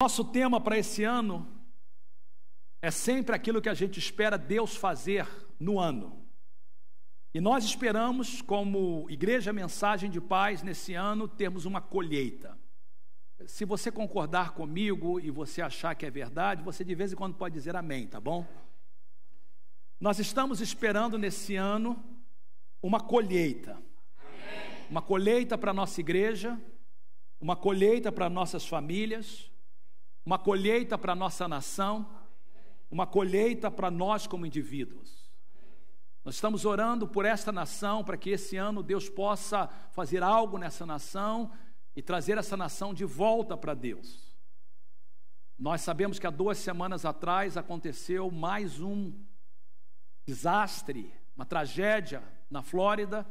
Nosso tema para esse ano é sempre aquilo que a gente espera Deus fazer no ano. E nós esperamos, como Igreja Mensagem de Paz, nesse ano, termos uma colheita. Se você concordar comigo e você achar que é verdade, você de vez em quando pode dizer amém, tá bom? Nós estamos esperando nesse ano uma colheita. Uma colheita para a nossa igreja, uma colheita para nossas famílias, uma colheita para a nossa nação, uma colheita para nós como indivíduos. Nós estamos orando por esta nação, para que esse ano Deus possa fazer algo nessa nação e trazer essa nação de volta para Deus. Nós sabemos que há 2 semanas atrás aconteceu mais um desastre, uma tragédia na Flórida,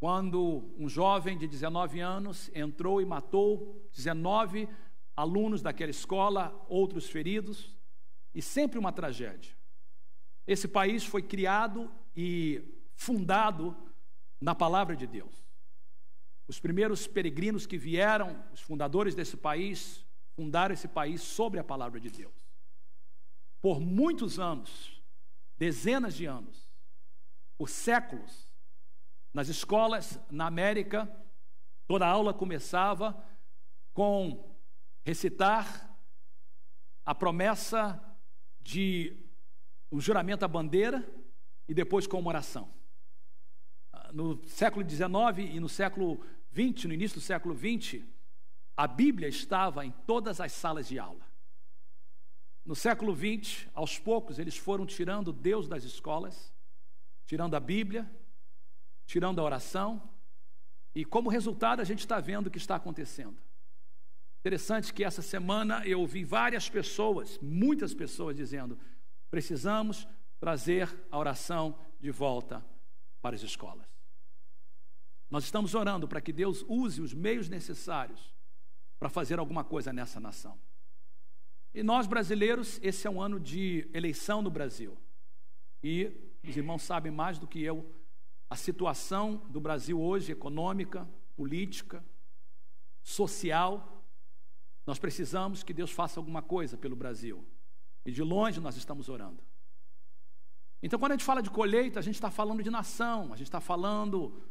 quando um jovem de 19 anos entrou e matou 19 alunos daquela escola, outros feridos, e sempre uma tragédia. Esse país foi criado e fundado na palavra de Deus. Os primeiros peregrinos que vieram, os fundadores desse país, fundaram esse país sobre a palavra de Deus. Por muitos anos, dezenas de anos, por séculos, nas escolas na América, toda a aula começava com recitar a promessa de um juramento à bandeira e depois com uma oração. No século XIX e no século XX, no início do século XX, a Bíblia estava em todas as salas de aula. No século XX, aos poucos, eles foram tirando Deus das escolas, tirando a Bíblia, tirando a oração, e como resultado a gente está vendo o que está acontecendo. Interessante que essa semana eu ouvi várias pessoas, muitas pessoas dizendo: precisamos trazer a oração de volta para as escolas. Nós estamos orando para que Deus use os meios necessários para fazer alguma coisa nessa nação. E nós brasileiros, esse é um ano de eleição no Brasil. E os irmãos sabem mais do que eu a situação do Brasil hoje, econômica, política, social. Nós precisamos que Deus faça alguma coisa pelo Brasil. E de longe nós estamos orando. Então, quando a gente fala de colheita, a gente está falando de nação, a gente está falando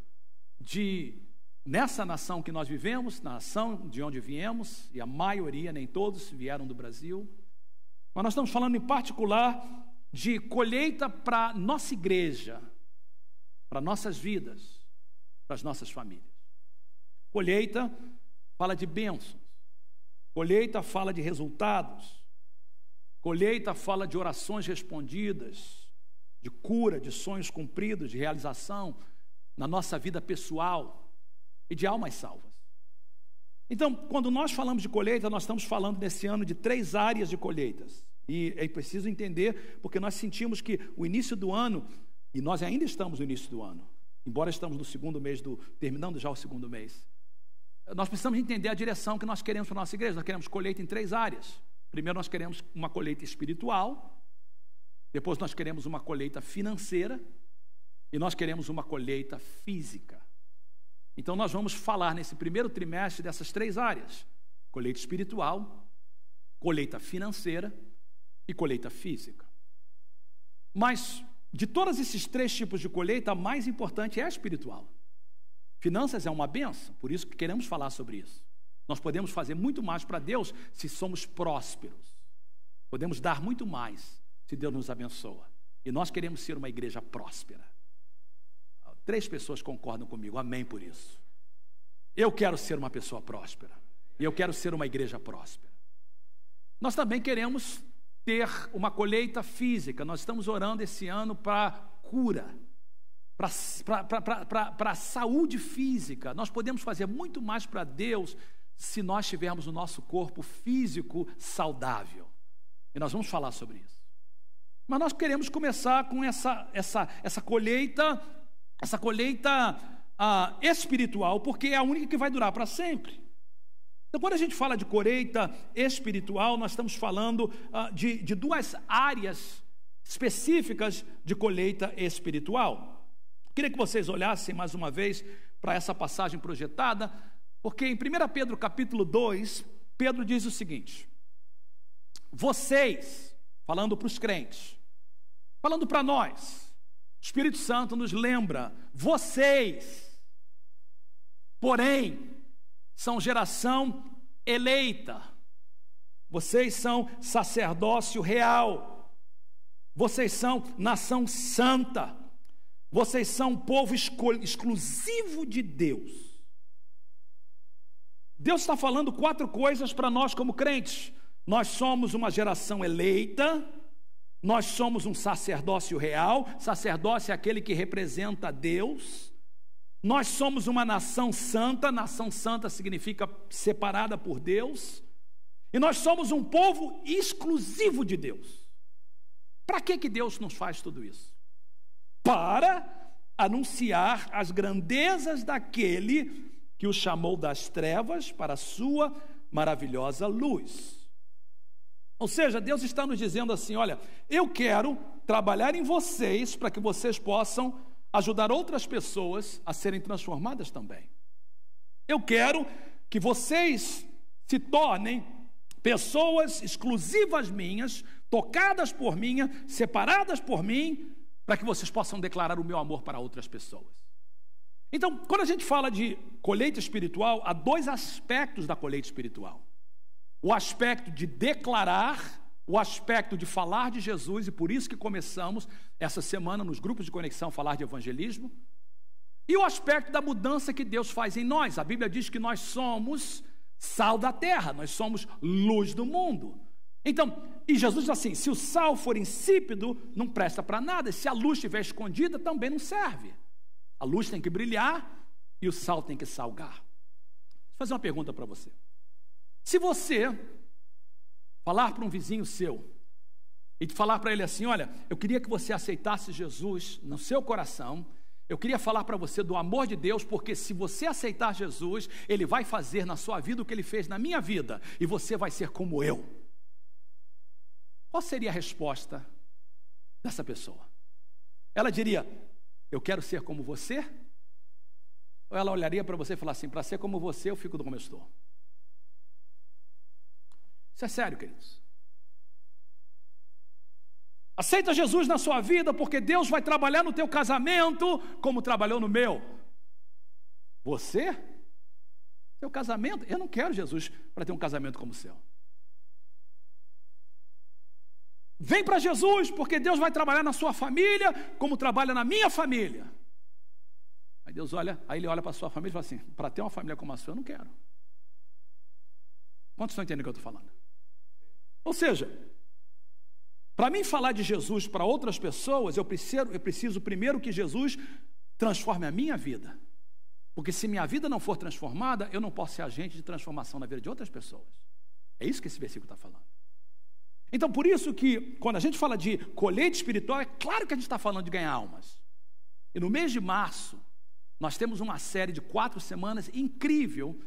de, nessa nação que nós vivemos, na nação de onde viemos, e a maioria, nem todos, vieram do Brasil. Mas nós estamos falando em particular de colheita para nossa igreja, para nossas vidas, para as nossas famílias. Colheita fala de bênçãos. Colheita fala de resultados. Colheita fala de orações respondidas, de cura, de sonhos cumpridos, de realização na nossa vida pessoal e de almas salvas. Então, quando nós falamos de colheita, nós estamos falando nesse ano de 3 áreas de colheitas. E é preciso entender, porque nós sentimos que o início do ano, e nós ainda estamos no início do ano, embora estamos no segundo mês, terminando já o segundo mês, nós precisamos entender a direção que nós queremos para a nossa igreja. Nós queremos colheita em 3 áreas. Primeiro, nós queremos uma colheita espiritual. Depois, nós queremos uma colheita financeira. E nós queremos uma colheita física. Então, nós vamos falar nesse primeiro trimestre dessas 3 áreas: colheita espiritual, colheita financeira e colheita física. Mas, de todos esses 3 tipos de colheita, a mais importante é a espiritual. Finanças é uma bênção, por isso que queremos falar sobre isso. Nós podemos fazer muito mais para Deus se somos prósperos. Podemos dar muito mais se Deus nos abençoa. E nós queremos ser uma igreja próspera. 3 pessoas concordam comigo, amém por isso. Eu quero ser uma pessoa próspera. E eu quero ser uma igreja próspera. Nós também queremos ter uma colheita física. Nós estamos orando esse ano para cura, para a saúde física. Nós podemos fazer muito mais para Deus se nós tivermos o nosso corpo físico saudável. E nós vamos falar sobre isso. Mas nós queremos começar com essa colheita espiritual, porque é a única que vai durar para sempre. Então, quando a gente fala de colheita espiritual, nós estamos falando de 2 áreas específicas de colheita espiritual. Queria que vocês olhassem mais uma vez para essa passagem projetada, porque em 1 Pedro capítulo 2, Pedro diz o seguinte: vocês, falando para os crentes, falando para nós, o Espírito Santo nos lembra, vocês, porém, são geração eleita, vocês são sacerdócio real, vocês são nação santa, vocês são povo exclusivo de Deus. Deus está falando 4 coisas para nós como crentes. Nós somos uma geração eleita, nós somos um sacerdócio real, sacerdócio é aquele que representa Deus. Nós somos uma nação santa significa separada por Deus. E nós somos um povo exclusivo de Deus. Para que Deus nos faz tudo isso? Para anunciar as grandezas daquele que o chamou das trevas para a sua maravilhosa luz. Ou seja, Deus está nos dizendo assim, olha, eu quero trabalhar em vocês para que vocês possam ajudar outras pessoas a serem transformadas também. Eu quero que vocês se tornem pessoas exclusivas minhas, tocadas por mim, separadas por mim, para que vocês possam declarar o meu amor para outras pessoas. Então, quando a gente fala de colheita espiritual, há 2 aspectos da colheita espiritual. O aspecto de declarar, o aspecto de falar de Jesus, e por isso que começamos essa semana nos grupos de conexão a falar de evangelismo, e o aspecto da mudança que Deus faz em nós. A Bíblia diz que nós somos sal da terra, nós somos luz do mundo. Então, e Jesus diz assim, se o sal for insípido, não presta para nada, e se a luz estiver escondida, também não serve. A luz tem que brilhar e o sal tem que salgar. Vou fazer uma pergunta para você. Se você falar para um vizinho seu e falar para ele assim, olha, eu queria que você aceitasse Jesus no seu coração, eu queria falar para você do amor de Deus, porque se você aceitar Jesus, Ele vai fazer na sua vida o que Ele fez na minha vida, e você vai ser como eu. Qual seria a resposta dessa pessoa? Ela diria, eu quero ser como você? Ou ela olharia para você e falaria assim, para ser como você, eu fico como eu estou? Isso é sério, queridos. Aceita Jesus na sua vida, porque Deus vai trabalhar no teu casamento, como trabalhou no meu. Você? Seu casamento? Eu não quero Jesus para ter um casamento como o seu. Vem para Jesus, porque Deus vai trabalhar na sua família, como trabalha na minha família. Aí Deus olha, aí Ele olha para a sua família e fala assim, para ter uma família como a sua, eu não quero. Quantos estão entendendo o que eu estou falando? Ou seja, para mim falar de Jesus para outras pessoas, eu preciso primeiro que Jesus transforme a minha vida. Porque se minha vida não for transformada, eu não posso ser agente de transformação na vida de outras pessoas. É isso que esse versículo está falando. Então, por isso que, quando a gente fala de colheita espiritual, é claro que a gente está falando de ganhar almas. E no mês de março, nós temos uma série de 4 semanas incrível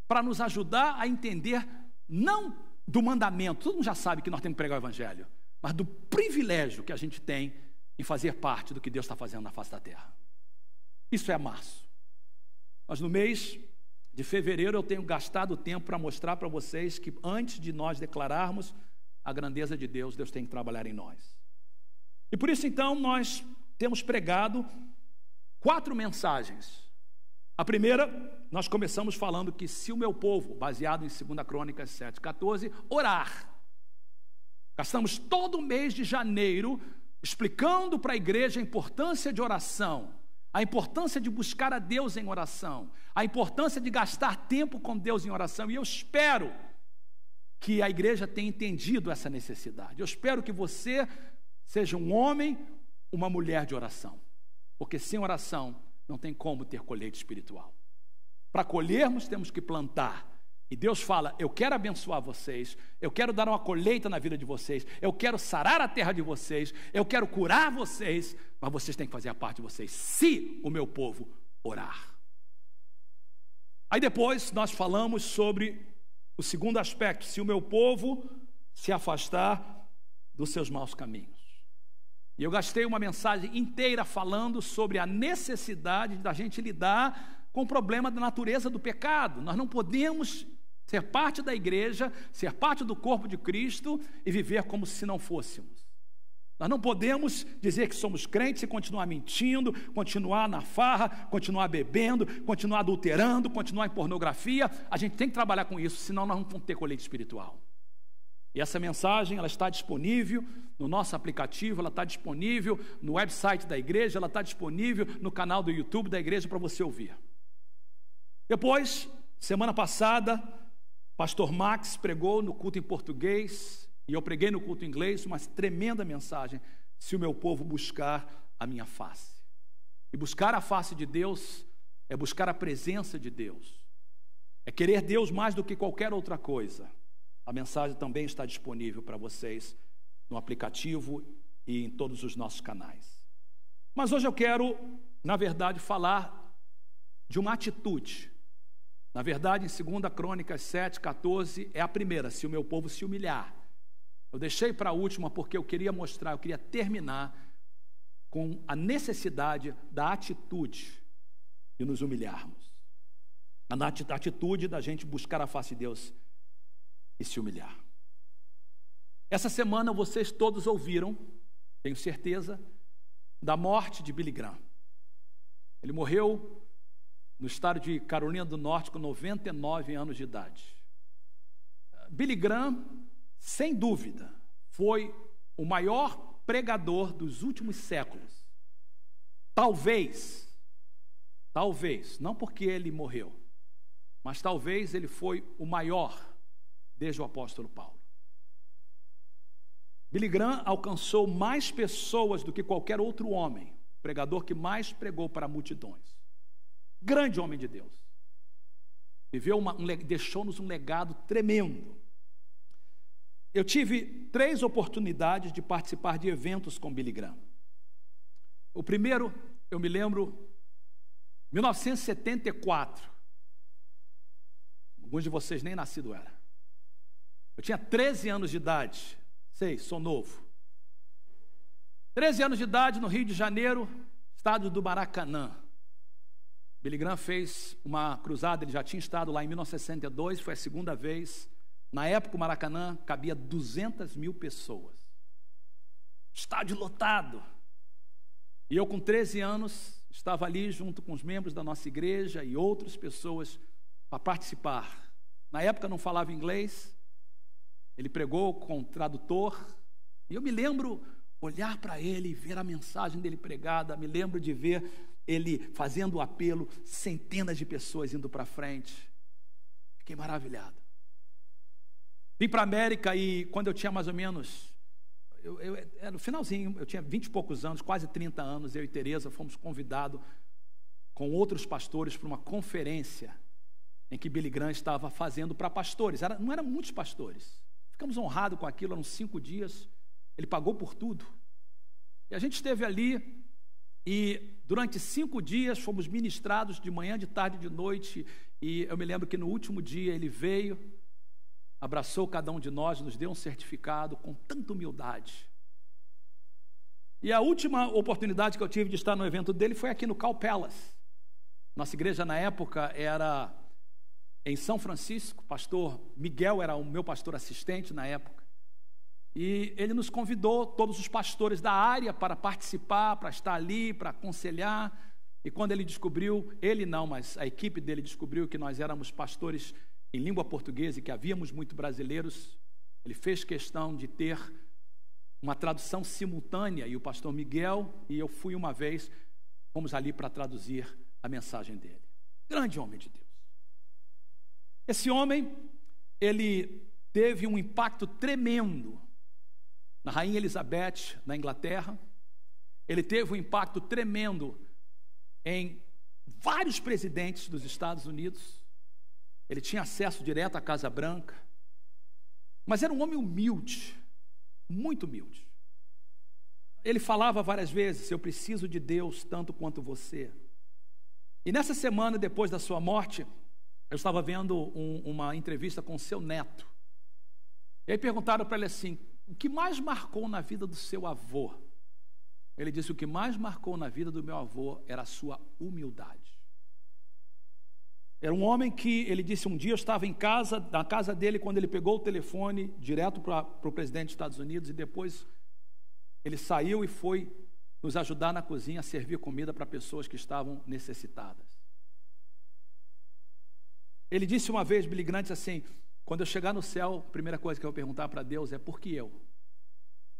para nos ajudar a entender, não do mandamento, todo mundo já sabe que nós temos que pregar o evangelho, mas do privilégio que a gente tem em fazer parte do que Deus está fazendo na face da terra. Isso é março. Mas no mês de fevereiro eu tenho gastado tempo para mostrar para vocês que antes de nós declararmos a grandeza de Deus, Deus tem que trabalhar em nós. E por isso então nós temos pregado 4 mensagens. A primeira, nós começamos falando que se o meu povo, baseado em 2 Crônicas 7:14, orar. Gastamos todo o mês de janeiro explicando para a igreja a importância de oração, a importância de buscar a Deus em oração, a importância de gastar tempo com Deus em oração. E eu espero que a igreja tenha entendido essa necessidade. Eu espero que você seja um homem, uma mulher de oração. Porque sem oração não tem como ter colheita espiritual. Para colhermos temos que plantar. E Deus fala, eu quero abençoar vocês, eu quero dar uma colheita na vida de vocês, eu quero sarar a terra de vocês, eu quero curar vocês, mas vocês têm que fazer a parte de vocês, se o meu povo orar. Aí depois nós falamos sobre o segundo aspecto, se o meu povo se afastar dos seus maus caminhos. E eu gastei uma mensagem inteira falando sobre a necessidade da gente lidar com o problema da natureza do pecado. Nós não podemos Ser parte da igreja, ser parte do corpo de Cristo e viver como se não fôssemos. Nós não podemos dizer que somos crentes e continuar mentindo, continuar na farra, continuar bebendo, continuar adulterando, continuar em pornografia. A gente tem que trabalhar com isso, senão nós não vamos ter colheita espiritual. E essa mensagem, ela está disponível no nosso aplicativo, ela está disponível no website da igreja, ela está disponível no canal do YouTube da igreja para você ouvir. Depois, semana passada, pastor Max pregou no culto em português, e eu preguei no culto em inglês, uma tremenda mensagem: se o meu povo buscar a minha face. E buscar a face de Deus é buscar a presença de Deus, é querer Deus mais do que qualquer outra coisa. A mensagem também está disponível para vocês no aplicativo e em todos os nossos canais. Mas hoje eu quero, na verdade, falar de uma atitude. Na verdade, em 2 Crônicas 7:14, é a primeira: se o meu povo se humilhar. Eu deixei para a última porque eu queria mostrar, eu queria terminar com a necessidade da atitude de nos humilharmos. A atitude da gente buscar a face de Deus e se humilhar. Essa semana vocês todos ouviram, tenho certeza, da morte de Billy Graham. Ele morreu no estado de Carolina do Norte com 99 anos de idade. Billy Graham, sem dúvida, foi o maior pregador dos últimos séculos. Talvez, não porque ele morreu, mas talvez ele foi o maior desde o apóstolo Paulo. Billy Graham alcançou mais pessoas do que qualquer outro homem, o pregador que mais pregou para multidões. Grande homem de Deus. Deixou-nos um legado tremendo. Eu tive 3 oportunidades de participar de eventos com Billy Graham. O primeiro, eu me lembro, 1974. Alguns de vocês nem nascido eram. Eu tinha 13 anos de idade. Sou novo. 13 anos de idade, no Rio de Janeiro, estádio do Maracanã. Billy Graham fez uma cruzada, ele já tinha estado lá em 1962, foi a segunda vez. Na época, o Maracanã cabia 200 mil pessoas. Estádio lotado. E eu, com 13 anos, estava ali junto com os membros da nossa igreja e outras pessoas para participar. Na época, não falava inglês. Ele pregou com tradutor. E eu me lembro olhar para ele e ver a mensagem dele pregada. Me lembro de ver ele fazendo o apelo, centenas de pessoas indo para frente. Fiquei maravilhado. Vim para a América e quando eu tinha mais ou menos, era no finalzinho, eu tinha 20 e poucos anos, quase 30 anos, eu e Tereza fomos convidados com outros pastores para uma conferência em que Billy Graham estava fazendo para pastores. Não eram muitos pastores. Ficamos honrados com aquilo, eram 5 dias, ele pagou por tudo. E a gente esteve ali e durante 5 dias fomos ministrados de manhã, de tarde, de noite. E eu me lembro que no último dia ele veio, abraçou cada um de nós, nos deu um certificado com tanta humildade. E a última oportunidade que eu tive de estar no evento dele foi aqui no Cal Palace. Nossa igreja na época era em São Francisco, o pastor Miguel era o meu pastor assistente na época. E ele nos convidou, todos os pastores da área, para participar, para estar ali, para aconselhar. E quando ele descobriu, ele não, mas a equipe dele descobriu que nós éramos pastores em língua portuguesa e que havíamos muitos brasileiros, ele fez questão de ter uma tradução simultânea, e o pastor Miguel e eu fui uma vez, fomos ali para traduzir a mensagem dele. Grande homem de Deus. Esse homem, ele teve um impacto tremendo na Rainha Elizabeth, na Inglaterra. Ele teve um impacto tremendo em vários presidentes dos Estados Unidos. Ele tinha acesso direto à Casa Branca. Mas era um homem humilde, muito humilde. Ele falava várias vezes: eu preciso de Deus tanto quanto você. E nessa semana, depois da sua morte, eu estava vendo uma entrevista com o seu neto. E aí perguntaram para ele assim: o que mais marcou na vida do seu avô? Ele disse: o que mais marcou na vida do meu avô era a sua humildade. Era um homem que, ele disse, um dia eu estava em casa, na casa dele, quando ele pegou o telefone direto para o presidente dos Estados Unidos, e depois ele saiu e foi nos ajudar na cozinha a servir comida para pessoas que estavam necessitadas. Ele disse uma vez, Billy Graham, assim, quando eu chegar no céu, a primeira coisa que eu vou perguntar para Deus é, por que eu?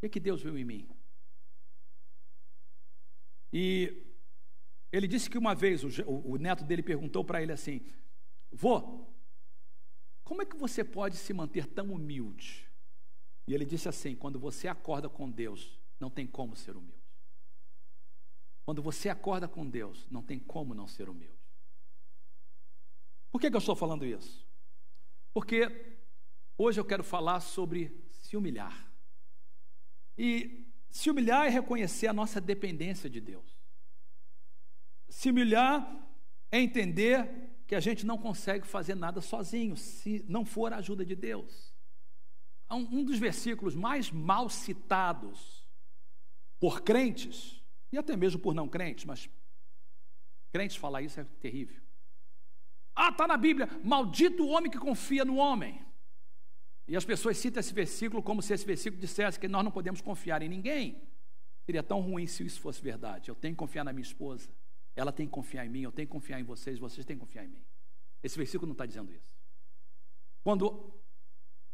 O que Deus viu em mim? E ele disse que uma vez o neto dele perguntou para ele assim, vô, como é que você pode se manter tão humilde? E ele disse assim, quando você acorda com Deus, não tem como ser humilde. Quando você acorda com Deus, não tem como não ser humilde. Por que eu estou falando isso? Porque hoje eu quero falar sobre se humilhar. E se humilhar é reconhecer a nossa dependência de Deus. Se humilhar é entender que a gente não consegue fazer nada sozinho, se não for a ajuda de Deus. Um dos versículos mais mal citados por crentes, e até mesmo por não crentes, mas crentes falar isso é terrível. Está na Bíblia, maldito o homem que confia no homem. E as pessoas citam esse versículo como se esse versículo dissesse que nós não podemos confiar em ninguém. Seria tão ruim se isso fosse verdade. Eu tenho que confiar na minha esposa, ela tem que confiar em mim, eu tenho que confiar em vocês, vocês têm que confiar em mim. Esse versículo não está dizendo isso. Quando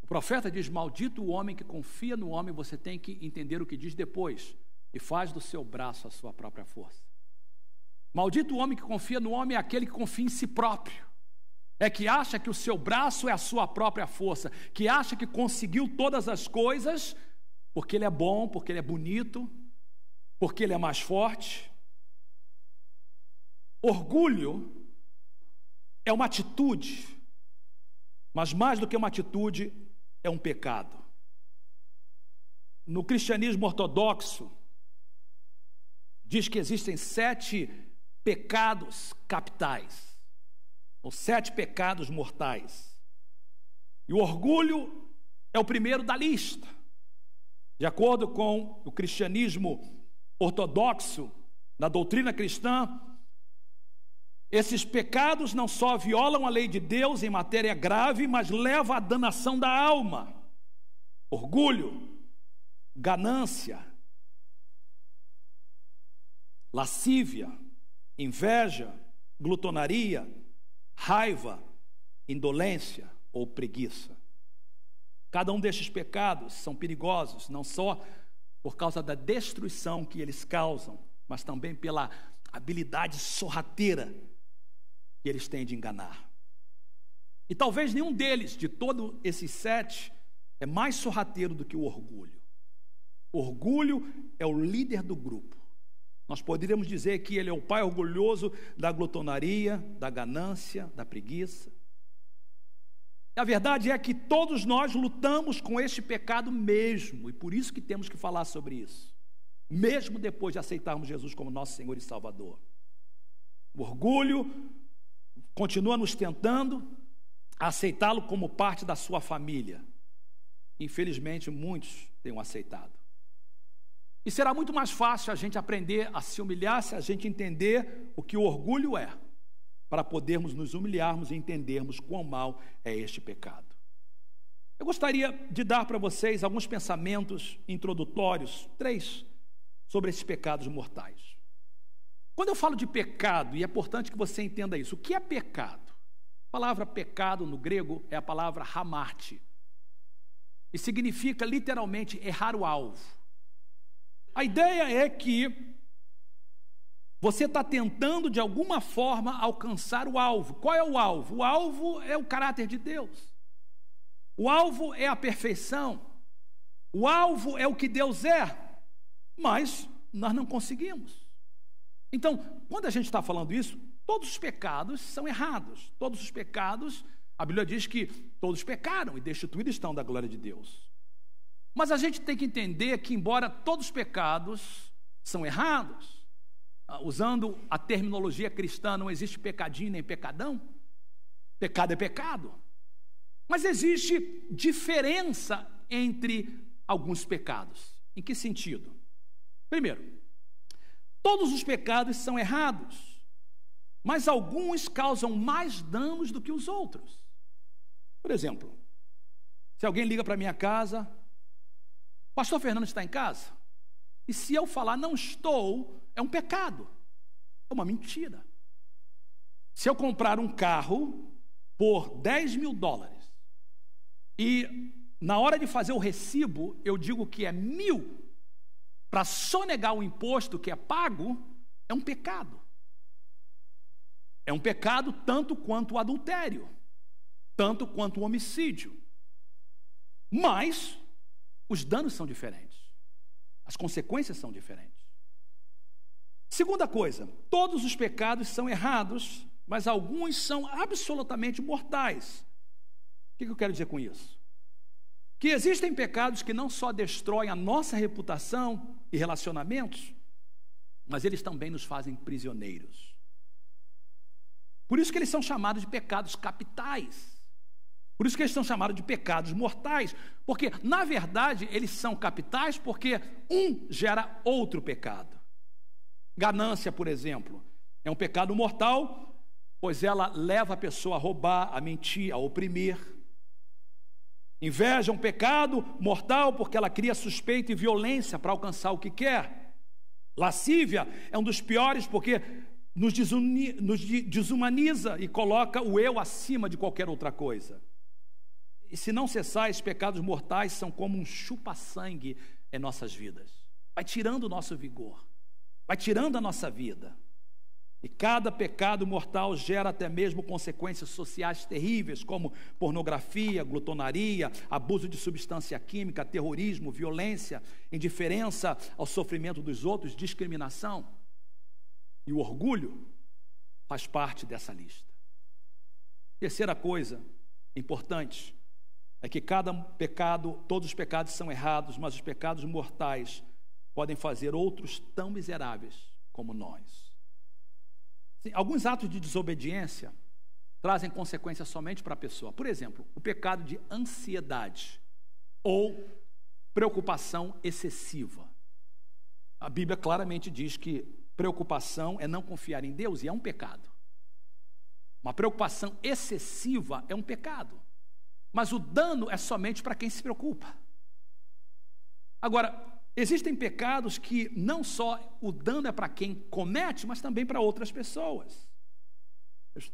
o profeta diz, maldito o homem que confia no homem, você tem que entender o que diz depois, e faz do seu braço a sua própria força. Maldito o homem que confia no homem é aquele que confia em si próprio. É que acha que o seu braço é a sua própria força, que acha que conseguiu todas as coisas, porque ele é bom, porque ele é bonito, porque ele é mais forte. Orgulho é uma atitude, mas mais do que uma atitude, é um pecado. No cristianismo ortodoxo, diz que existem 7 pecados capitais, ou 7 pecados mortais. E o orgulho é o primeiro da lista. De acordo com o cristianismo ortodoxo, na doutrina cristã, esses pecados não só violam a lei de Deus em matéria grave, mas levam à danação da alma. Orgulho, ganância, lascívia, inveja, glutonaria, raiva, indolência ou preguiça. Cada um destes pecados são perigosos, não só por causa da destruição que eles causam, mas também pela habilidade sorrateira que eles têm de enganar. E talvez nenhum deles, de todos esses 7, é mais sorrateiro do que o orgulho. O orgulho é o líder do grupo. Nós poderíamos dizer que ele é o pai orgulhoso da glutonaria, da ganância, da preguiça. A verdade é que todos nós lutamos com este pecado mesmo, e por isso que temos que falar sobre isso, mesmo depois de aceitarmos Jesus como nosso Senhor e Salvador. O orgulho continua nos tentando a aceitá-lo como parte da sua família. Infelizmente, muitos têm o aceitado. E será muito mais fácil a gente aprender a se humilhar se a gente entender o que o orgulho é, para podermos nos humilharmos e entendermos quão mal é este pecado. Eu gostaria de dar para vocês alguns pensamentos introdutórios, 3, sobre esses pecados mortais. Quando eu falo de pecado, e é importante que você entenda isso, o que é pecado? A palavra pecado no grego é a palavra hamarte, e significa literalmente errar o alvo. A ideia é que você está tentando de alguma forma alcançar o alvo. Qual é o alvo? O alvo é o caráter de Deus. O alvo é a perfeição. O alvo é o que Deus é. Mas nós não conseguimos. Então, quando a gente está falando isso, todos os pecados são errados. Todos os pecados, a Bíblia diz que todos pecaram e destituídos estão da glória de Deus. Mas a gente tem que entender que, embora todos os pecados são errados, usando a terminologia cristã, não existe pecadinho nem pecadão. Pecado é pecado. Mas existe diferença entre alguns pecados. Em que sentido? Primeiro, todos os pecados são errados, mas alguns causam mais danos do que os outros. Por exemplo, se alguém liga para minha casa, pastor Fernando está em casa? E se eu falar não estou, é um pecado, é uma mentira. Se eu comprar um carro por $10.000 e na hora de fazer o recibo eu digo que é 1.000 para sonegar o imposto que é pago, é um pecado. É um pecado tanto quanto o adultério, tanto quanto o homicídio. Mas os danos são diferentes, as consequências são diferentes. Segunda coisa, todos os pecados são errados, mas alguns são absolutamente mortais. O que eu quero dizer com isso? Que existem pecados que não só destroem a nossa reputação e relacionamentos, mas eles também nos fazem prisioneiros. Por isso que eles são chamados de pecados capitais. Por isso que eles são chamados de pecados mortais, porque, na verdade, eles são capitais porque um gera outro pecado. Ganância, por exemplo, é um pecado mortal, pois ela leva a pessoa a roubar, a mentir, a oprimir. Inveja é um pecado mortal porque ela cria suspeita e violência para alcançar o que quer. Lascívia é um dos piores porque nos desumaniza e coloca o eu acima de qualquer outra coisa. E se não cessar, esses pecados mortais são como um chupa-sangue em nossas vidas. Vai tirando o nosso vigor, vai tirando a nossa vida. E cada pecado mortal gera até mesmo consequências sociais terríveis, como pornografia, glutonaria, abuso de substância química, terrorismo, violência, indiferença ao sofrimento dos outros, discriminação. E o orgulho faz parte dessa lista. Terceira coisa importante é que cada pecado, todos os pecados são errados, mas os pecados mortais podem fazer outros tão miseráveis como nós. Sim, alguns atos de desobediência trazem consequências somente para a pessoa. Por exemplo, o pecado de ansiedade ou preocupação excessiva. A Bíblia claramente diz que preocupação é não confiar em Deus e é um pecado. Uma preocupação excessiva é um pecado. Mas o dano é somente para quem se preocupa. Agora, existem pecados que não só o dano é para quem comete, mas também para outras pessoas.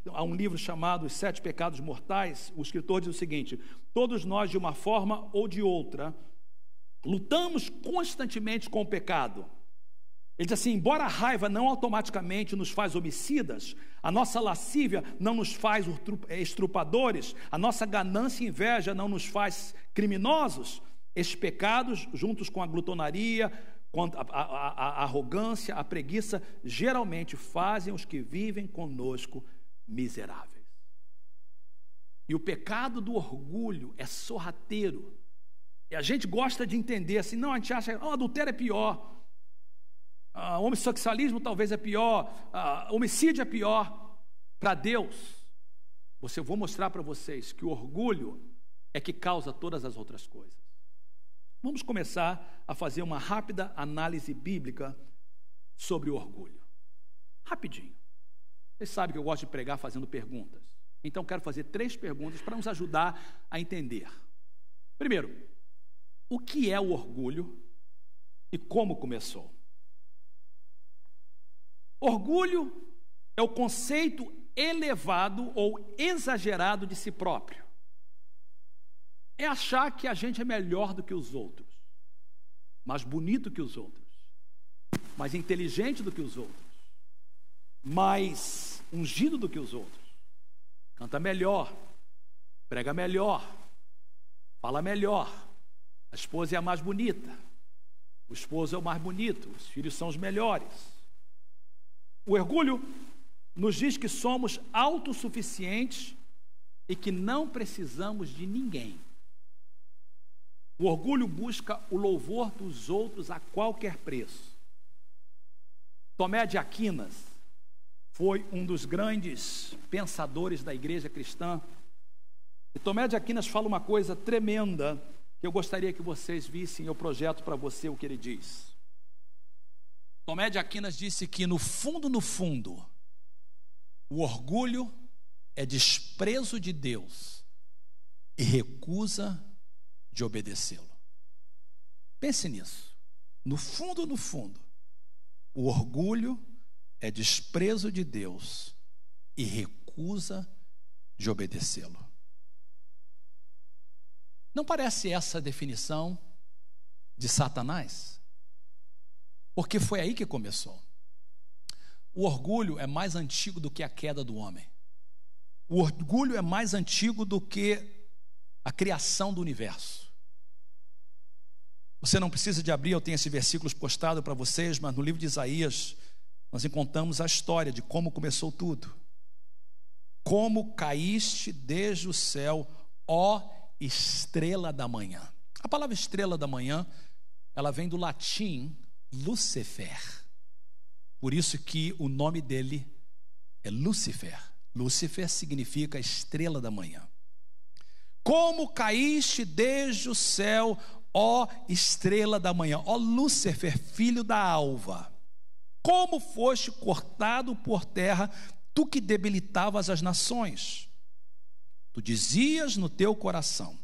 Há um livro chamado Os 7 Pecados Mortais. O escritor diz o seguinte: todos nós, de uma forma ou de outra, lutamos constantemente com o pecado. Ele diz assim: embora a raiva não automaticamente nos faz homicidas, a nossa lascívia não nos faz estrupadores, a nossa ganância e inveja não nos faz criminosos. Estes pecados, juntos com a glutonaria, a arrogância, a preguiça, geralmente fazem os que vivem conosco miseráveis. E o pecado do orgulho é sorrateiro. E a gente gosta de entender assim, não, a gente acha que adultério é pior, homossexualismo talvez é pior, homicídio é pior. Para Deus, eu vou mostrar para vocês que o orgulho é que causa todas as outras coisas. Vamos começar a fazer uma rápida análise bíblica sobre o orgulho. Rapidinho. Vocês sabem que eu gosto de pregar fazendo perguntas. Então quero fazer 3 perguntas para nos ajudar a entender. Primeiro, o que é o orgulho e como começou? Orgulho é o conceito elevado ou exagerado de si próprio. É achar que a gente é melhor do que os outros, mais bonito que os outros, mais inteligente do que os outros, mais ungido do que os outros, canta melhor, prega melhor, fala melhor, a esposa é a mais bonita, o esposo é o mais bonito, os filhos são os melhores. O orgulho nos diz que somos autossuficientes e que não precisamos de ninguém. O orgulho busca o louvor dos outros a qualquer preço. Tomé de Aquinas foi um dos grandes pensadores da igreja cristã. E Tomé de Aquinas fala uma coisa tremenda que eu gostaria que vocês vissem. Eu projeto para você o que ele diz. Tomé de Aquinas disse que no fundo, O orgulho é desprezo de Deus e recusa de obedecê-lo. Pense nisso. No fundo, o orgulho é desprezo de Deus e recusa de obedecê-lo. Não parece essa a definição de Satanás? Porque foi aí que começou. O orgulho é mais antigo do que a queda do homem. O orgulho é mais antigo do que a criação do universo. Você não precisa de abrir, eu tenho esses versículos postados para vocês, mas no livro de Isaías nós encontramos a história de como começou tudo. Como caíste desde o céu, ó estrela da manhã. A palavra estrela da manhã, ela vem do latim Lúcifer. Por isso que o nome dele é Lúcifer. Lúcifer significa estrela da manhã. Como caíste desde o céu, ó estrela da manhã, ó Lúcifer, filho da alva. Como foste cortado por terra, tu que debilitavas as nações. Tu dizias no teu coração: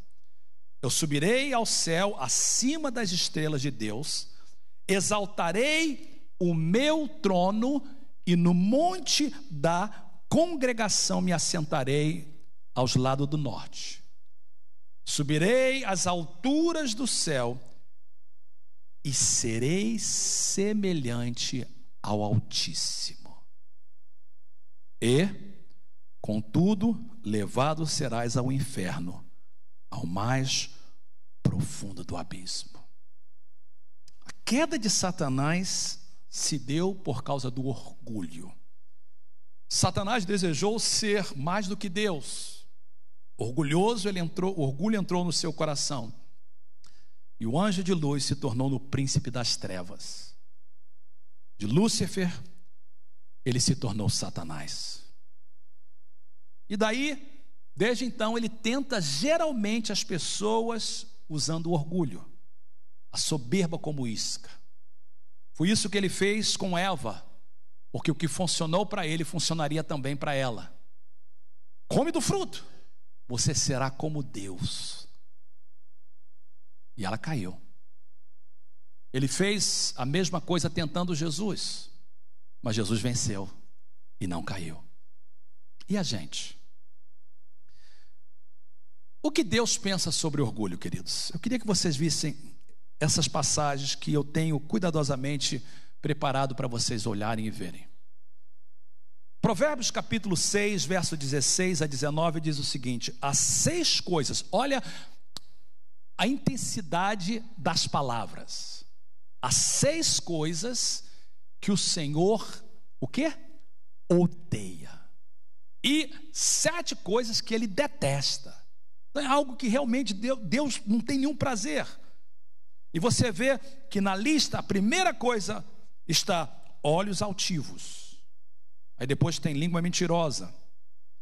eu subirei ao céu acima das estrelas de Deus, exaltarei o meu trono e no monte da congregação me assentarei aos lados do norte. Subirei às alturas do céu e serei semelhante ao Altíssimo. E, contudo, levado serás ao inferno, ao mais profundo do abismo. A queda de Satanás se deu por causa do orgulho. Satanás desejou ser mais do que Deus. Orgulhoso, o orgulho entrou no seu coração. E o anjo de luz se tornou no príncipe das trevas. De Lúcifer, ele se tornou Satanás. E daí, desde então, ele tenta geralmente as pessoas usando o orgulho, a soberba como isca. Foi isso que ele fez com Eva, porque o que funcionou para ele, funcionaria também para ela. Come do fruto, você será como Deus. E ela caiu. Ele fez a mesma coisa tentando Jesus, mas Jesus venceu e não caiu. E a gente? O que Deus pensa sobre orgulho, queridos? Eu queria que vocês vissem essas passagens que eu tenho cuidadosamente preparado para vocês olharem e verem. Provérbios capítulo 6, verso 16 a 19 diz o seguinte: há 6 coisas, olha a intensidade das palavras. Há 6 coisas que o Senhor, o quê? Odeia. E 7 coisas que Ele detesta. É algo que realmente Deus não tem nenhum prazer. E você vê que na lista, a primeira coisa está olhos altivos. Aí depois tem língua mentirosa,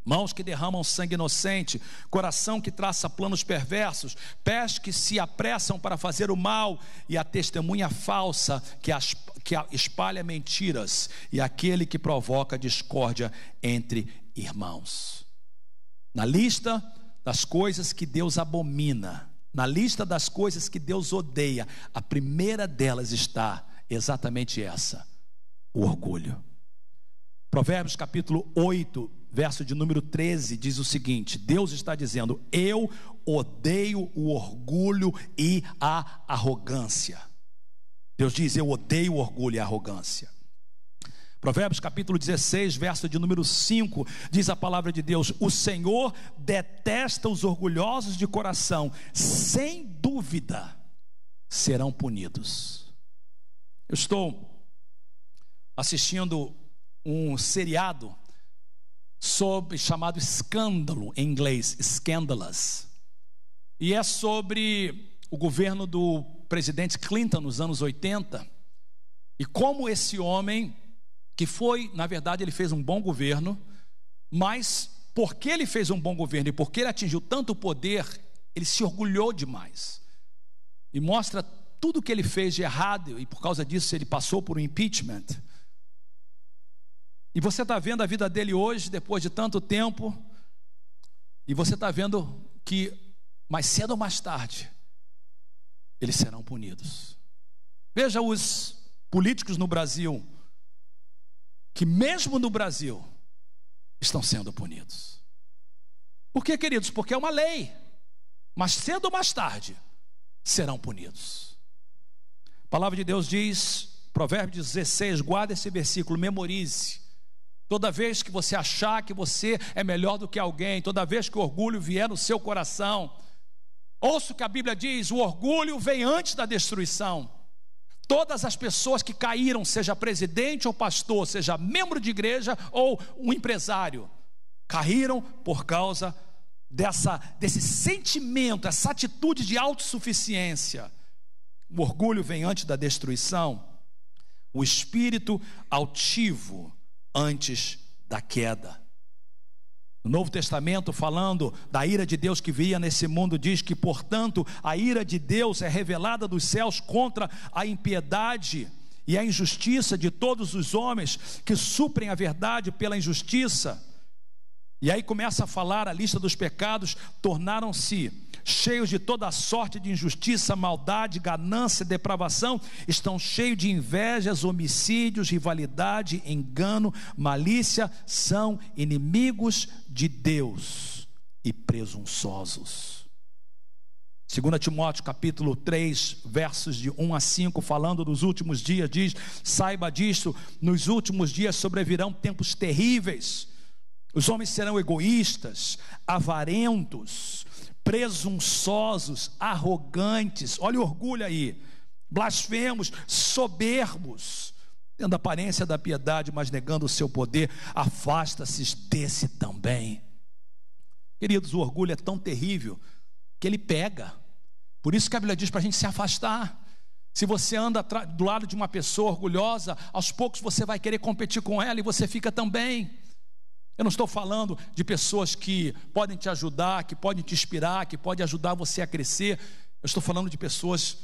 mãos que derramam sangue inocente, coração que traça planos perversos, pés que se apressam para fazer o mal, e a testemunha falsa que espalha mentiras, e aquele que provoca discórdia entre irmãos. Na lista das coisas que Deus abomina, na lista das coisas que Deus odeia, a primeira delas está exatamente essa: o orgulho. Provérbios capítulo 8, verso de número 13, diz o seguinte: Deus está dizendo: eu odeio o orgulho e a arrogância. Deus diz: eu odeio o orgulho e a arrogância. Provérbios capítulo 16, verso de número 5, diz a palavra de Deus: o Senhor detesta os orgulhosos de coração, sem dúvida serão punidos. Eu estou assistindo um seriado chamado Escândalo, em inglês, Scandalous, e é sobre o governo do presidente Clinton nos anos 80, e como esse homem, que foi, na verdade, ele fez um bom governo, mas porque ele fez um bom governo e porque ele atingiu tanto poder, ele se orgulhou demais, e mostra tudo que ele fez de errado, e por causa disso ele passou por um impeachment. E você está vendo a vida dele hoje, depois de tanto tempo, e você está vendo que mais cedo ou mais tarde eles serão punidos. Veja os políticos no Brasil, que mesmo no Brasil estão sendo punidos. Por quê, queridos? Porque é uma lei. Mas cedo ou mais tarde serão punidos. A palavra de Deus diz, Provérbios 16, guarda esse versículo, memorize. Toda vez que você achar que você é melhor do que alguém, toda vez que o orgulho vier no seu coração, ouça o que a Bíblia diz: o orgulho vem antes da destruição. Todas as pessoas que caíram, seja presidente ou pastor, seja membro de igreja ou um empresário, caíram por causa desse sentimento, essa atitude de autossuficiência. O orgulho vem antes da destruição, o espírito altivo antes da queda. No Novo Testamento, falando da ira de Deus que viria nesse mundo, diz que, portanto, a ira de Deus é revelada dos céus contra a impiedade e a injustiça de todos os homens que suprem a verdade pela injustiça. E aí começa a falar a lista dos pecados: tornaram-se cheios de toda sorte de injustiça, maldade, ganância, depravação, estão cheios de invejas, homicídios, rivalidade, engano, malícia, são inimigos de Deus e presunçosos. 2 Timóteo capítulo 3, versos de 1 a 5, falando dos últimos dias, diz: saiba disto, nos últimos dias sobrevirão tempos terríveis. Os homens serão egoístas, avarentos, presunçosos, arrogantes, olha o orgulho aí, blasfemos, soberbos, tendo a aparência da piedade, mas negando o seu poder. Afasta-se desse também. Queridos, o orgulho é tão terrível que ele pega. Por isso que a Bíblia diz para a gente se afastar. Se você anda do lado de uma pessoa orgulhosa, aos poucos você vai querer competir com ela e você fica também. Eu não estou falando de pessoas que podem te ajudar, que podem te inspirar, que podem ajudar você a crescer. Eu estou falando de pessoas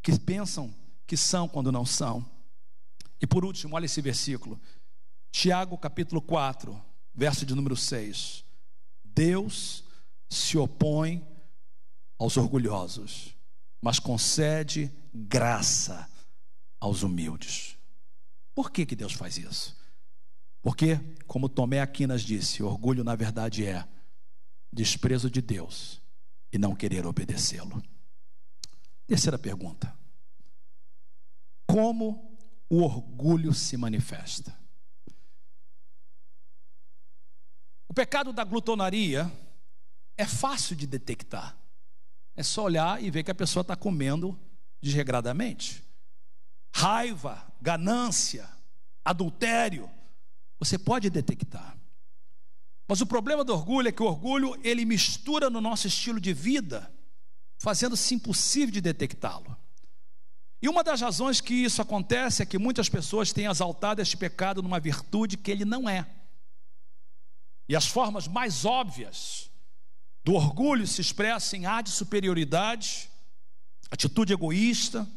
que pensam que são quando não são. E por último, olha esse versículo, Tiago capítulo 4, verso de número 6. Deus se opõe aos orgulhosos, mas concede graça aos humildes. Por que Deus faz isso? Porque, como Tomé Aquinas disse, orgulho na verdade é desprezo de Deus e não querer obedecê-lo. Terceira pergunta: como o orgulho se manifesta? O pecado da glutonaria é fácil de detectar. É só olhar e ver que a pessoa está comendo desregradamente. Raiva, ganância, adultério, você pode detectar. Mas o problema do orgulho é que o orgulho, ele mistura no nosso estilo de vida, fazendo-se impossível de detectá-lo. E uma das razões que isso acontece é que muitas pessoas têm exaltado este pecado numa virtude que ele não é. E as formas mais óbvias do orgulho se expressam em ar de superioridade, atitude egoísta,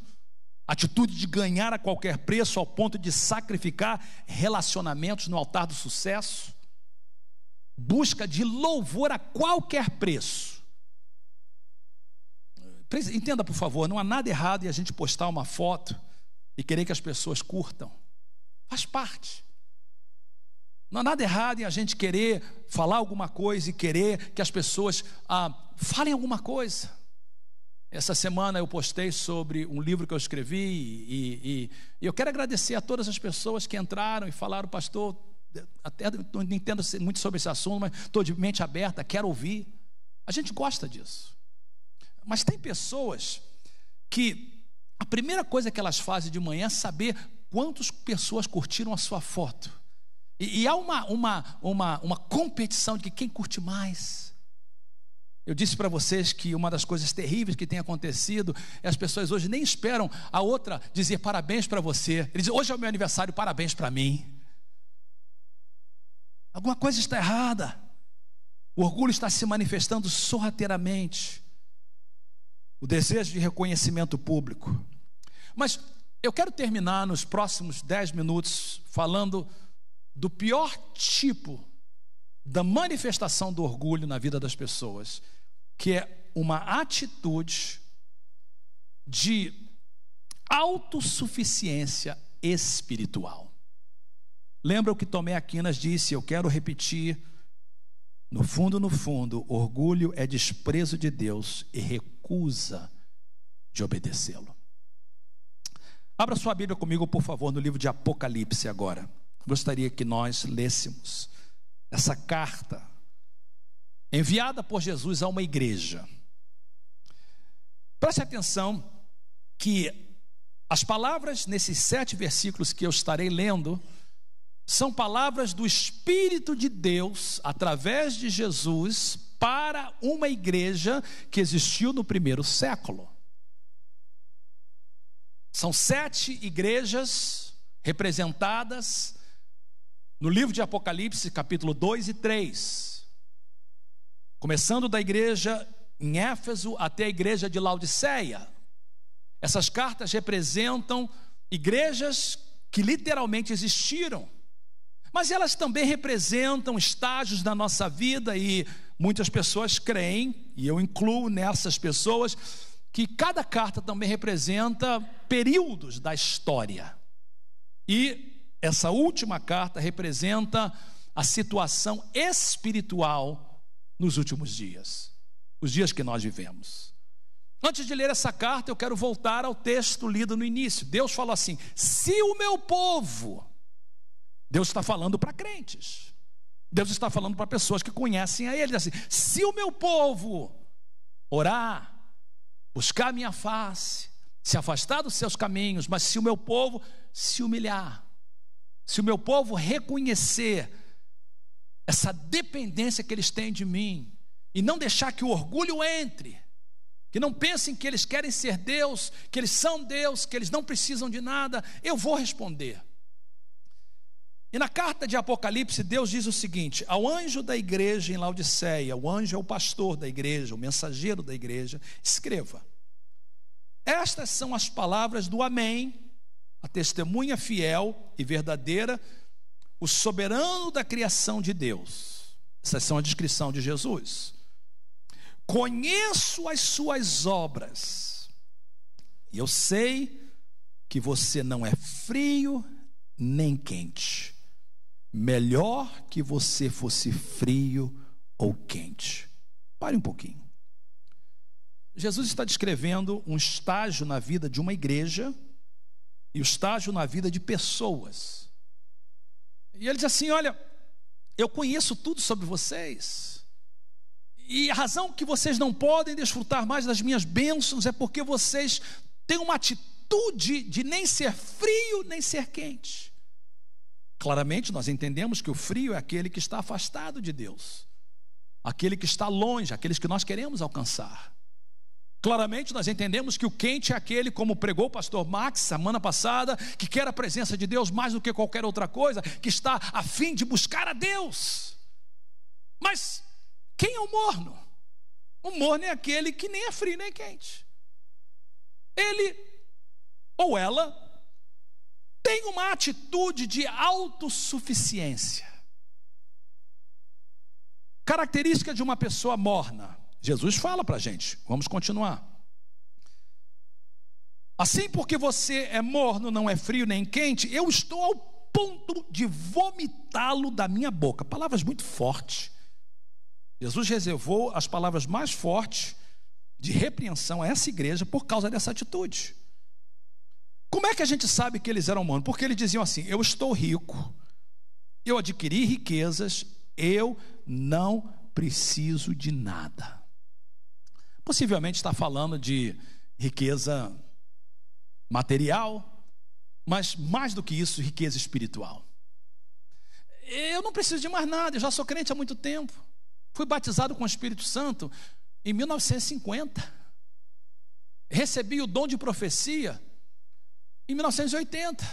atitude de ganhar a qualquer preço ao ponto de sacrificar relacionamentos no altar do sucesso, busca de louvor a qualquer preço. Entenda, por favor, não há nada errado em a gente postar uma foto e querer que as pessoas curtam. Faz parte. Não há nada errado em a gente querer falar alguma coisa e querer que as pessoas falem alguma coisa. Essa semana eu postei sobre um livro que eu escrevi e eu quero agradecer a todas as pessoas que entraram e falaram: pastor, até não entendo muito sobre esse assunto, mas estou de mente aberta, quero ouvir. A gente gosta disso. Mas tem pessoas que a primeira coisa que elas fazem de manhã é saber quantas pessoas curtiram a sua foto. E há uma competição de quem curte mais. Eu disse para vocês que uma das coisas terríveis que tem acontecido é as pessoas hoje nem esperam a outra dizer parabéns para você. Eles dizem: hoje é o meu aniversário, parabéns para mim. Alguma coisa está errada. O orgulho está se manifestando sorrateiramente. O desejo de reconhecimento público. Mas eu quero terminar nos próximos 10 minutos falando do pior tipo da manifestação do orgulho na vida das pessoas, que é uma atitude de autossuficiência espiritual. Lembra o que Tomé Aquinas disse? Eu quero repetir: no fundo, orgulho é desprezo de Deus e recusa de obedecê-lo. Abra sua Bíblia comigo, por favor, no livro de Apocalipse agora. Gostaria que nós lêssemos essa carta enviada por Jesus a uma igreja. Preste atenção que as palavras nesses 7 versículos que eu estarei lendo são palavras do Espírito de Deus, através de Jesus, para uma igreja que existiu no primeiro século. São 7 igrejas representadas no livro de Apocalipse, capítulo 2 e 3. Começando da igreja em Éfeso até a igreja de Laodiceia. Essas cartas representam igrejas que literalmente existiram. Mas elas também representam estágios da nossa vida, e muitas pessoas creem, e eu incluo nessas pessoas, que cada carta também representa períodos da história. E essa última carta representa a situação espiritual nos últimos dias, os dias que nós vivemos. Antes de ler essa carta, eu quero voltar ao texto lido no início. Deus falou assim: se o meu povo... Deus está falando para crentes, Deus está falando para pessoas que conhecem a Ele, assim: se o meu povo orar, buscar a minha face, se afastar dos seus caminhos, mas se o meu povo se humilhar, se o meu povo reconhecer essa dependência que eles têm de mim, e não deixar que o orgulho entre, que não pensem que eles querem ser Deus, que eles são Deus, que eles não precisam de nada, eu vou responder. E na carta de Apocalipse, Deus diz o seguinte: ao anjo da igreja em Laodiceia, o anjo é o pastor da igreja, o mensageiro da igreja, escreva: estas são as palavras do Amém, a testemunha fiel e verdadeira, o soberano da criação de Deus. Essas são a descrição de Jesus. Conheço as suas obras, e eu sei que você não é frio nem quente. Melhor que você fosse frio ou quente. Pare um pouquinho. Jesus está descrevendo um estágio na vida de uma igreja e o estágio na vida de pessoas. E ele diz assim: olha, eu conheço tudo sobre vocês, e a razão que vocês não podem desfrutar mais das minhas bênçãos é porque vocês têm uma atitude de nem ser frio nem ser quente. Claramente nós entendemos que o frio é aquele que está afastado de Deus, aquele que está longe, aqueles que nós queremos alcançar. Claramente nós entendemos que o quente é aquele, como pregou o pastor Max semana passada, que quer a presença de Deus mais do que qualquer outra coisa, que está a fim de buscar a Deus. Mas quem é o morno? O morno é aquele que nem é frio nem quente. Ele ou ela tem uma atitude de autossuficiência. Característica de uma pessoa morna. Jesus fala para a gente, vamos continuar. Assim, porque você é morno, não é frio nem quente, eu estou ao ponto de vomitá-lo da minha boca. Palavras muito fortes. Jesus reservou as palavras mais fortes de repreensão a essa igreja por causa dessa atitude. Como é que a gente sabe que eles eram mornos? Porque eles diziam assim: eu estou rico, eu adquiri riquezas, eu não preciso de nada. Possivelmente está falando de riqueza material, mas mais do que isso, riqueza espiritual. Eu não preciso de mais nada, eu já sou crente há muito tempo. Fui batizado com o Espírito Santo em 1950. Recebi o dom de profecia em 1980,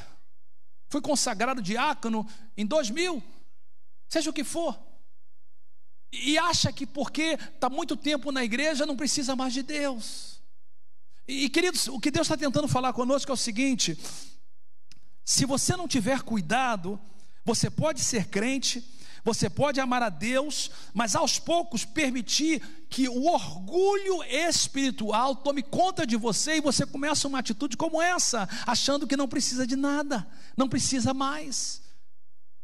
fui consagrado diácono em 2000, seja o que for, e acha que porque está muito tempo na igreja não precisa mais de Deus. E queridos, o que Deus está tentando falar conosco é o seguinte: se você não tiver cuidado, Você pode ser crente, você pode amar a Deus, mas aos poucos permitir que o orgulho espiritual tome conta de você, e você começa uma atitude como essa, achando que não precisa de nada, não precisa mais.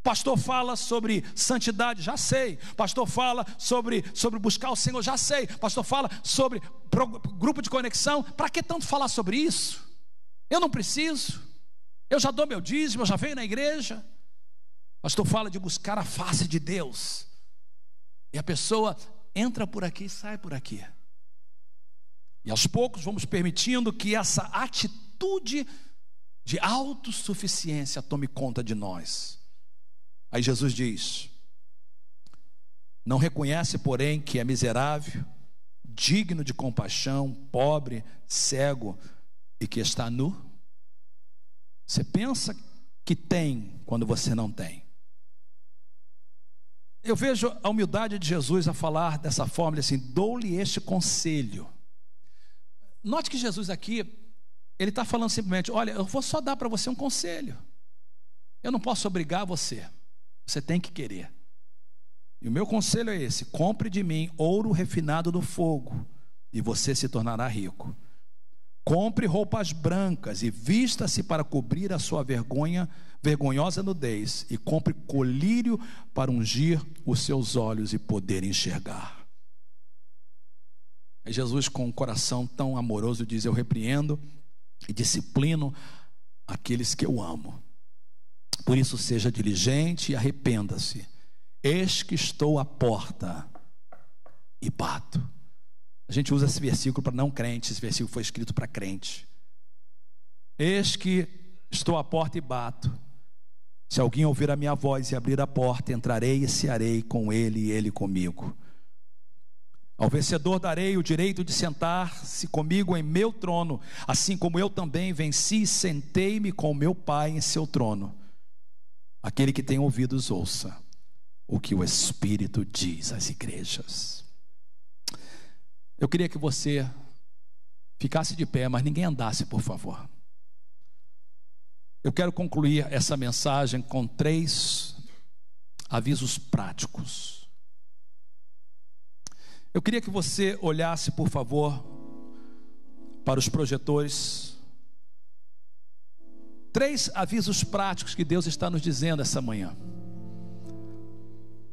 Pastor fala sobre santidade, já sei. Pastor fala sobre buscar o Senhor, já sei. Pastor fala sobre grupo de conexão, para que tanto falar sobre isso? Eu não preciso, eu já dou meu dízimo, eu já venho na igreja. Pastor fala de buscar a face de Deus, e a pessoa entra por aqui e sai por aqui, e aos poucos vamos permitindo que essa atitude de autossuficiência tome conta de nós. Aí Jesus diz: não reconhece, porém, que é miserável, digno de compaixão, pobre, cego e que está nu? Você pensa que tem quando você não tem. Eu vejo a humildade de Jesus a falar dessa forma, ele assim: dou-lhe este conselho. Note que Jesus aqui, ele está falando simplesmente: olha, eu vou só dar para você um conselho, eu não posso obrigar você, você tem que querer. E o meu conselho é esse: compre de mim ouro refinado no fogo, e você se tornará rico. Compre roupas brancas e vista-se para cobrir a sua vergonhosa nudez, e compre colírio para ungir os seus olhos e poder enxergar. Aí Jesus, com um coração tão amoroso, diz: eu repreendo e disciplino aqueles que eu amo. Por isso seja diligente e arrependa-se. Eis que estou à porta e bato. A gente usa esse versículo para não crentes, esse versículo foi escrito para crente. Eis que estou à porta e bato. Se alguém ouvir a minha voz e abrir a porta, entrarei e cearei com ele e ele comigo. Ao vencedor darei o direito de sentar-se comigo em meu trono, assim como eu também venci e sentei-me com meu Pai em seu trono. Aquele que tem ouvidos, ouça o que o Espírito diz às igrejas. Eu queria que você ficasse de pé, mas ninguém andasse, por favor. Eu quero concluir essa mensagem com 3 avisos práticos. Eu queria que você olhasse, por favor, para os projetores. 3 avisos práticos que Deus está nos dizendo essa manhã.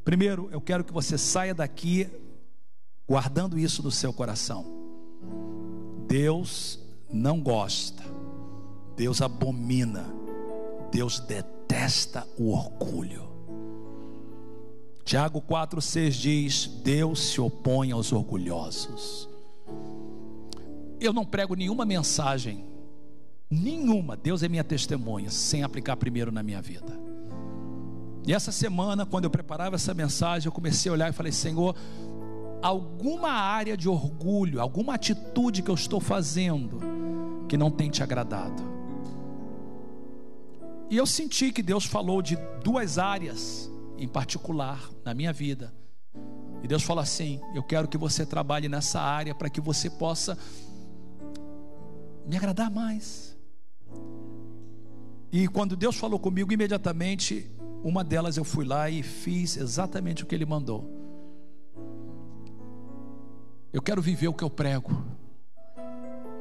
Primeiro, eu quero que você saia daqui guardando isso no seu coração. Deus não gosta, Deus abomina, Deus detesta o orgulho. Tiago 4,6 diz: Deus se opõe aos orgulhosos. Eu não prego nenhuma mensagem, nenhuma, Deus é minha testemunha, sem aplicar primeiro na minha vida. E essa semana, quando eu preparava essa mensagem, eu comecei a olhar e falei: Senhor, alguma área de orgulho, alguma atitude que eu estou fazendo que não tem te agradado. E eu senti que Deus falou de 2 áreas em particular na minha vida. E Deus falou assim: eu quero que você trabalhe nessa área para que você possa me agradar mais. E quando Deus falou comigo, imediatamente, uma delas eu fui lá e fiz exatamente o que Ele mandou. Eu quero viver o que eu prego.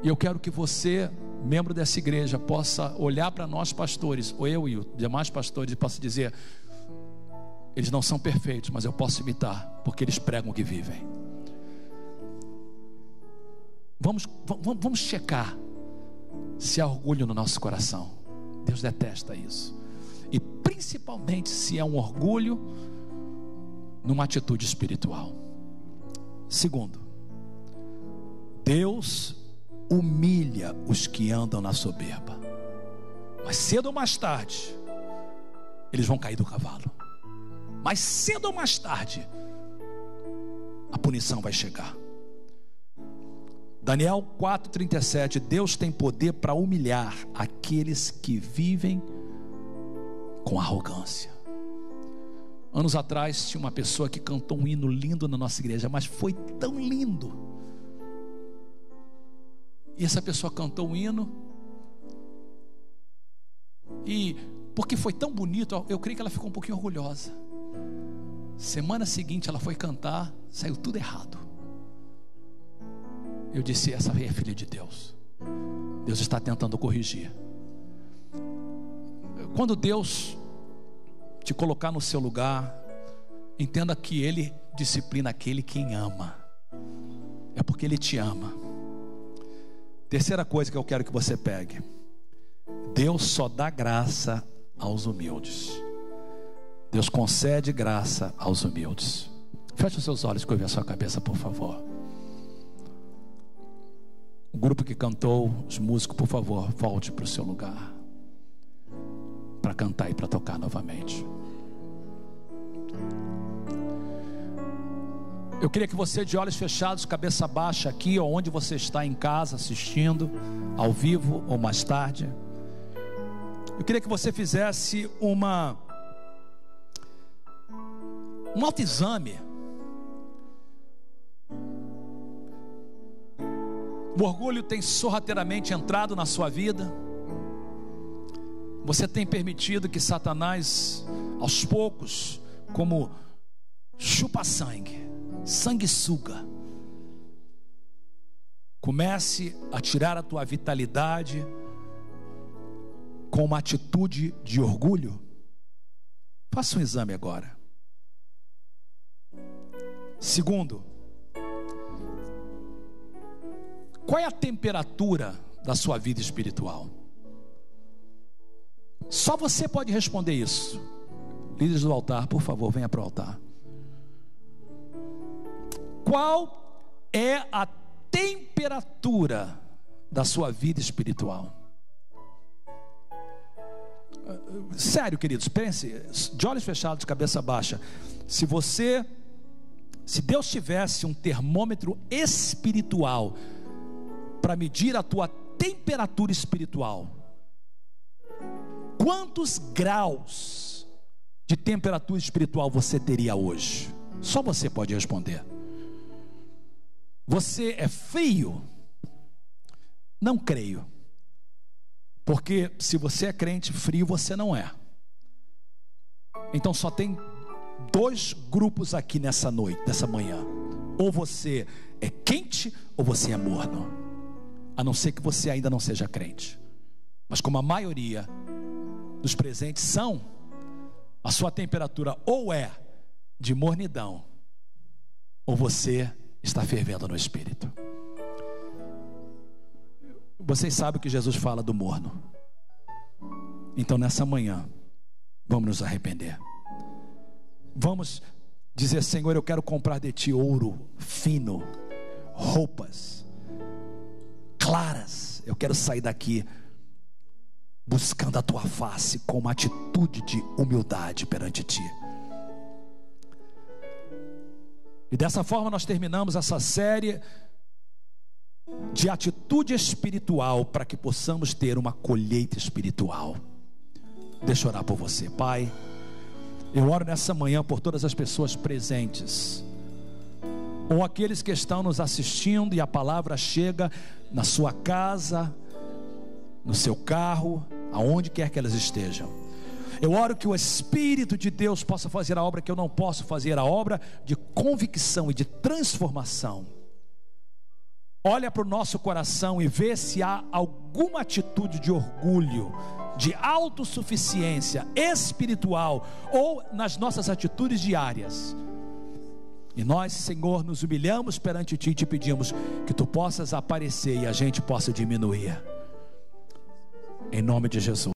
E eu quero que você, membro dessa igreja, possa olhar para nós pastores, ou eu e os demais pastores, e possa dizer: eles não são perfeitos, mas eu posso imitar, porque eles pregam o que vivem. Vamos checar se há orgulho no nosso coração. Deus detesta isso. E principalmente se é um orgulho numa atitude espiritual. Segundo, Deus humilha os que andam na soberba, mas cedo ou mais tarde eles vão cair do cavalo. Mas cedo ou mais tarde a punição vai chegar. Daniel 4,37: Deus tem poder para humilhar aqueles que vivem com arrogância. Anos atrás tinha uma pessoa que cantou um hino lindo na nossa igreja, mas foi tão lindo. E essa pessoa cantou um hino, e porque foi tão bonito, eu creio que ela ficou um pouquinho orgulhosa. Semana seguinte ela foi cantar, saiu tudo errado. Eu disse: essa é filha de Deus. Deus está tentando corrigir. Quando Deus te colocar no seu lugar, entenda que Ele disciplina aquele quem ama. É porque Ele te ama. Terceira coisa que eu quero que você pegue: Deus só dá graça aos humildes. Deus concede graça aos humildes. Feche os seus olhos, curve a sua cabeça, por favor. O grupo que cantou, os músicos, por favor, volte para o seu lugar, para cantar e para tocar novamente. Eu queria que você, de olhos fechados, cabeça baixa, aqui ou onde você está em casa assistindo, ao vivo ou mais tarde, eu queria que você fizesse um autoexame. O orgulho tem sorrateiramente entrado na sua vida. Você tem permitido que Satanás, aos poucos, como chupa-sangue, sanguessuga, comece a tirar a tua vitalidade com uma atitude de orgulho? Faça um exame agora. Segundo, qual é a temperatura da sua vida espiritual? Só você pode responder isso. Líderes do altar, por favor, venha para o altar. Qual é a temperatura da sua vida espiritual? Sério, queridos, pense, de olhos fechados, cabeça baixa. Se Deus tivesse um termômetro espiritual para medir a tua temperatura espiritual, quantos graus de temperatura espiritual você teria hoje? Só você pode responder. Você é frio? Não creio. Porque se você é crente, frio você não é. Então só tem dois grupos aqui nessa noite, nessa manhã: ou você é quente ou você é morno. A não ser que você ainda não seja crente. Mas como a maioria dos presentes são, a sua temperatura ou é de mornidão, ou você está fervendo no espírito. Vocês sabem que Jesus fala do morno. Então nessa manhã vamos nos arrepender. Vamos dizer: Senhor, eu quero comprar de ti ouro fino, roupas claras. Eu quero sair daqui buscando a tua face com uma atitude de humildade perante ti. E dessa forma nós terminamos essa série de atitude espiritual, para que possamos ter uma colheita espiritual. Deixa eu orar por você. Pai, eu oro nessa manhã por todas as pessoas presentes, ou aqueles que estão nos assistindo e a palavra chega na sua casa, no seu carro, aonde quer que elas estejam. Eu oro que o Espírito de Deus possa fazer a obra que eu não posso fazer, a obra de convicção e de transformação. Olha para o nosso coração e vê se há alguma atitude de orgulho, de autossuficiência espiritual, ou nas nossas atitudes diárias. E nós, Senhor, nos humilhamos perante ti e te pedimos que tu possas aparecer e a gente possa diminuir. Em nome de Jesus.